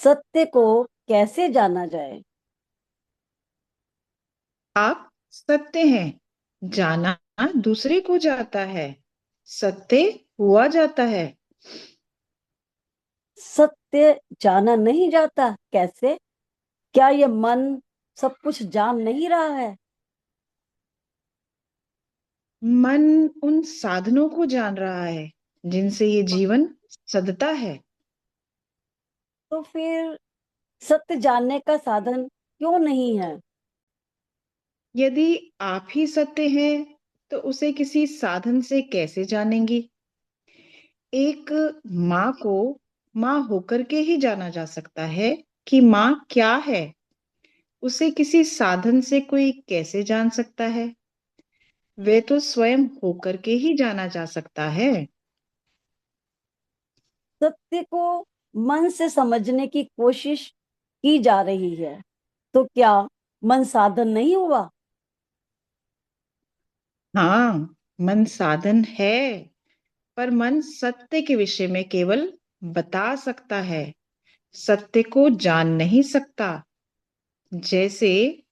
सत्य को कैसे जाना जाए? आप सत्य हैं, जाना दूसरे को जाता है। सत्य हुआ जाता है। सत्य जाना नहीं जाता कैसे? क्या ये मन सब कुछ जान नहीं रहा है? मन उन साधनों को जान रहा है जिनसे ये जीवन सदता है। तो फिर सत्य जानने का साधन क्यों नहीं है? यदि आप ही सत्य हैं तो उसे किसी साधन से कैसे जानेंगी। एक माँ को माँ होकर के ही जाना जा सकता है कि माँ क्या है। उसे किसी साधन से कोई कैसे जान सकता है। वे तो स्वयं होकर के ही जाना जा सकता है। सत्य को मन से समझने की कोशिश की जा रही है, तो क्या मन साधन नहीं हुआ? हाँ, मन साधन है, पर मन सत्य के विषय में केवल बता सकता है, सत्य को जान नहीं सकता। जैसे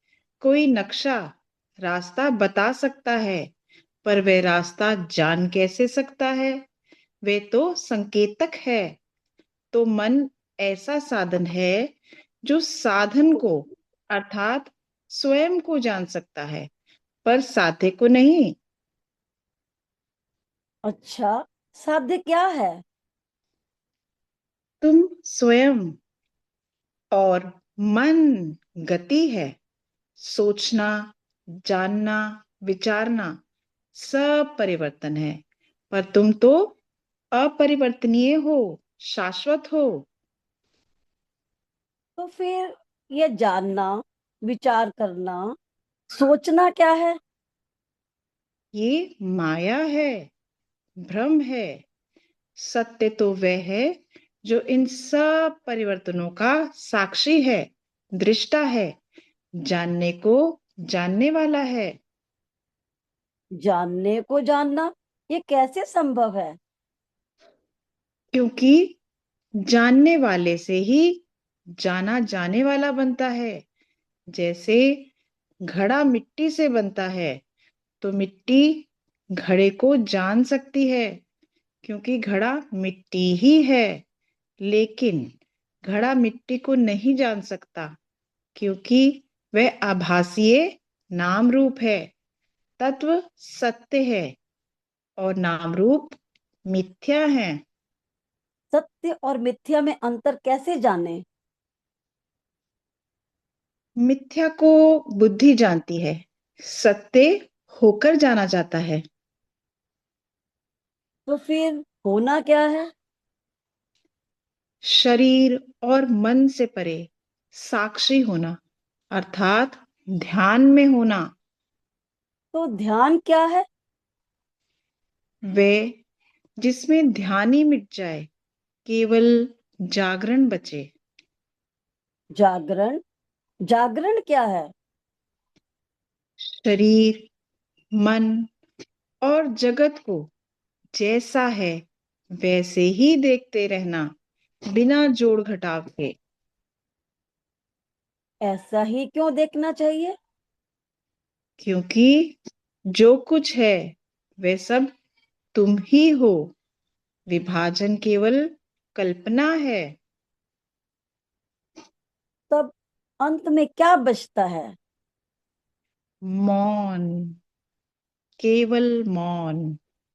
कोई नक्शा रास्ता बता सकता है, पर वह रास्ता जान कैसे सकता है। वे तो संकेतक है। तो मन ऐसा साधन है जो साधन को अर्थात स्वयं को जान सकता है, पर साध्य को नहीं। अच्छा, साध्य क्या है? तुम स्वयं और मन गति है। सोचना, जानना, विचारना सब परिवर्तन है, पर तुम तो अपरिवर्तनीय हो, शाश्वत हो। तो फिर ये जानना, विचार करना, सोचना क्या है? ये माया है, भ्रम है। सत्य तो वह है जो इन सब परिवर्तनों का साक्षी है, दृष्टा है, जानने को जानने वाला है। जानने को जानना, ये कैसे संभव है? क्योंकि जानने वाले से ही जाना जाने वाला बनता है। जैसे घड़ा मिट्टी से बनता है, तो मिट्टी घड़े को जान सकती है, क्योंकि घड़ा मिट्टी ही है। लेकिन घड़ा मिट्टी को नहीं जान सकता, क्योंकि वह आभासीय नाम रूप है। तत्व सत्य है और नाम रूप मिथ्या है। सत्य और मिथ्या में अंतर कैसे जाने? मिथ्या को बुद्धि जानती है, सत्य होकर जाना जाता है। तो फिर होना क्या है? शरीर और मन से परे साक्षी होना, अर्थात ध्यान में होना। तो ध्यान क्या है? वे जिसमें ध्यान ही मिट जाए, केवल जागरण बचे। जागरण? जागरण क्या है? शरीर, मन और जगत को जैसा है वैसे ही देखते रहना, बिना जोड़ घटाव के। ऐसा ही क्यों देखना चाहिए? क्योंकि जो कुछ है वह सब तुम ही हो। विभाजन केवल कल्पना है। तब अंत में क्या बचता है? मौन, केवल मौन।